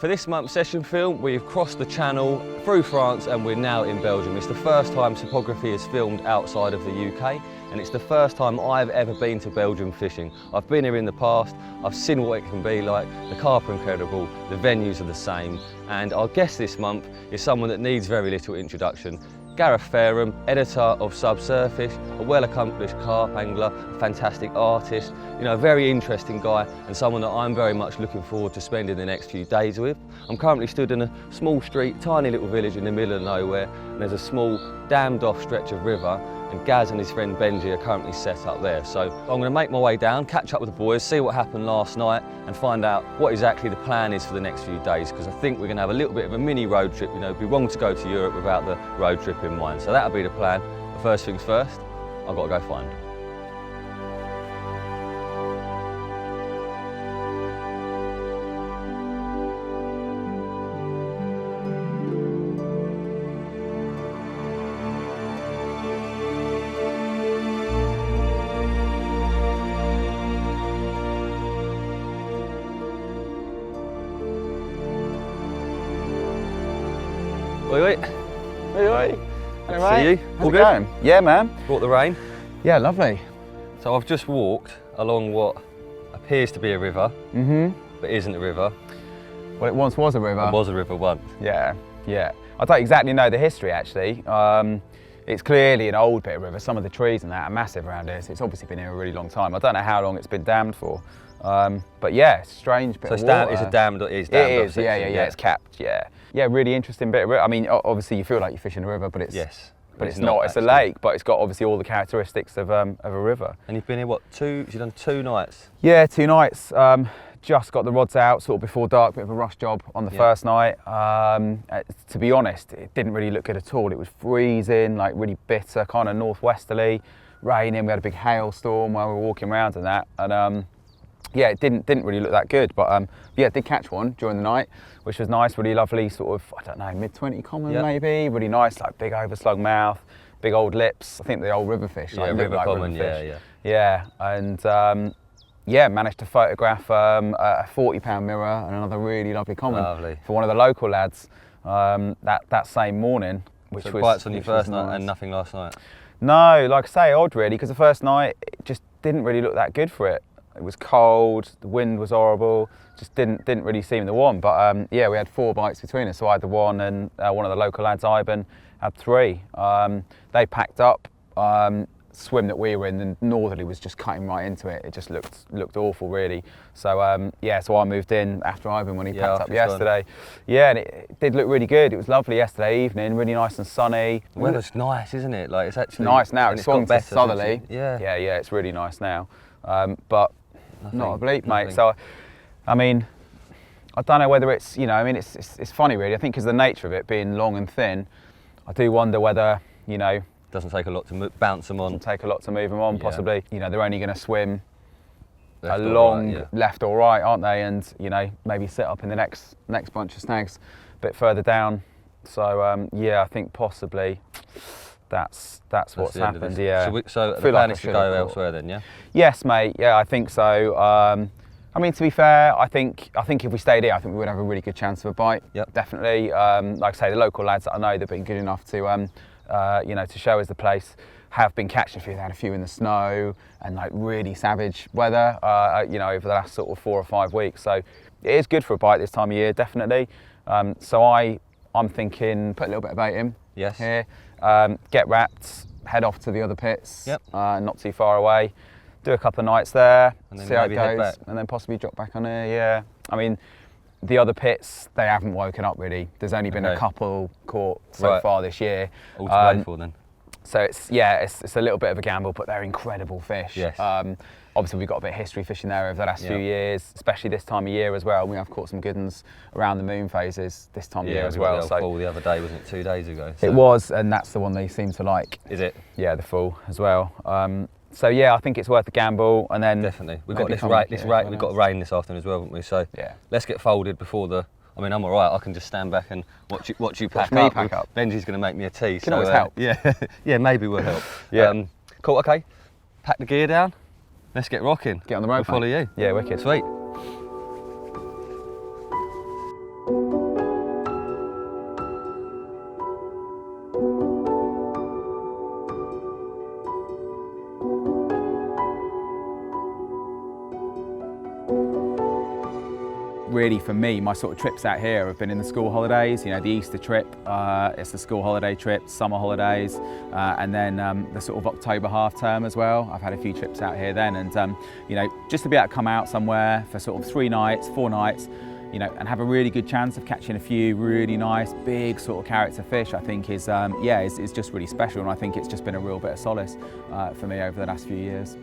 For this month's session film, we've crossed the channel through France and we're now in Belgium. It's the first time photography is filmed outside of the UK, and it's the first time I've ever been to Belgium fishing. I've been here in the past, I've seen what it can be like, the carp are incredible, the venues are the same, and our guest this month is someone that needs very little introduction. Gareth Fareham, editor of Subsurface, a well-accomplished carp angler, a fantastic artist, you know, a very interesting guy and someone that I'm very much looking forward to spending the next few days with. I'm currently stood in a small street, tiny little village in the middle of nowhere, and there's a small dammed off stretch of river, and Gaz and his friend Benji are currently set up there. So I'm going to make my way down, catch up with the boys, see what happened last night and find out what exactly the plan is for the next few days, because I think we're going to have a little bit of a mini road trip. You know, it'd be wrong to go to Europe without the road trip in mind. So that'll be the plan. But first things first, I've got to go find them. Oi, oi. Oi, oi. Good to see you. How's it going? Yeah, man. Brought the rain. Yeah, lovely. So I've just walked along what appears to be a river, but isn't a river. Well, it once was a river. It was a river once. Yeah, yeah. I don't exactly know the history, actually. It's clearly an old bit of river. Some of the trees and that are massive around here, so it's obviously been here a really long time. I don't know how long it's been dammed for. But yeah, it's a strange bit of water. It's a dammed, it is It dammed is, yeah, it's capped, yeah. Yeah, really interesting bit of river. I mean, obviously you feel like you're fishing a river, but it's but it's not. It's a lake, but it's got obviously all the characteristics of a river. And you've been here, what, you've done 2 nights? Yeah, 2 nights. Just got the rods out sort of before dark, bit of a rush job on the first night. To be honest, it didn't really look good at all. It was freezing, like really bitter, kind of northwesterly, raining. We had a big hailstorm while we were walking around and that. And yeah, it didn't really look that good, but yeah, did catch one during the night, which was nice, really lovely, sort of, I don't know, mid-20 common maybe, really nice, like big overslug mouth, big old lips. I think the old river fish, like, river like common, river fish. yeah. And yeah, managed to photograph a 40-pound mirror and another really lovely common for one of the local lads that same morning. Which so was bites on your first night nice. and nothing last night? No, like I say, odd really, because the first night it just didn't really look that good for it. It was cold, the wind was horrible, just didn't really seem the one. But yeah, we had 4 bites between us. So I had the one, and one of the local lads, Ivan, had 3. They packed up. Swim that we were in, the northerly was just cutting right into it. It just looked awful, really. So yeah, so I moved in after Ivan when he packed up yesterday. Yeah, and it did look really good. It was lovely yesterday evening, really nice and sunny. The weather's nice, isn't it? Like, it's actually nice now. It's swung to southerly. Yeah, it's really nice now. But not a bleep, mate. Nothing. So, I mean, I don't know whether it's, you know, I mean, it's funny, really. I think because the nature of it being long and thin, I do wonder whether, you know, doesn't take a lot to bounce them on. Doesn't take a lot to move them on, possibly. You know, they're only going to swim left a long left or right, aren't they? And, you know, maybe sit up in the next bunch of snags a bit further down. So, yeah, I think possibly that's what's happened, yeah. So the plan is to go elsewhere then, yeah? Yes, mate, yeah, I think so. I mean, to be fair, I think if we stayed here, I think we would have a really good chance of a bite. Yep. Definitely. Like I say, the local lads that I know, they've been good enough to, you know, to show us the place, have been catching a few. They had a few in the snow and like really savage weather, you know, over the last sort of 4 or 5 weeks. So it is good for a bite this time of year, definitely. So I'm thinking put a little bit of bait in here, get wrapped, head off to the other pits, not too far away, do a couple of nights there, see how it goes, and then possibly drop back on here, yeah. I mean, the other pits, they haven't woken up really. There's only been a couple caught so far this year. All to play for then. So it's a little bit of a gamble, but they're incredible fish. Yes. Obviously we've got a bit of history fishing there over the last few years, especially this time of year as well. We have caught some good ones around the moon phases this time of year as well. So the other day, wasn't it, 2 days ago? So. It was, and that's the one they seem to like. Is it? Yeah, the full as well. So yeah, I think it's worth a gamble, and then definitely we've got we've got rain this afternoon as well, haven't we? So yeah, let's get folded before the. I mean, I'm all right. I can just stand back and watch you pack up. Benji's going to make me a tea. Can always help. Yeah, yeah, maybe we'll help. Yeah. Cool. Okay. Pack the gear down. Let's get rocking. Get on the road. We'll follow you. Yeah, wicked. Sweet. really for me, my sort of trips out here have been in the school holidays. You know, the Easter trip, it's the school holiday trip, summer holidays, and then the sort of October half term as well. I've had a few trips out here then, and you know, just to be able to come out somewhere for sort of 3 nights, 4 nights, you know, and have a really good chance of catching a few really nice, big sort of character fish, I think is, is just really special, and I think it's just been a real bit of solace for me over the last few years.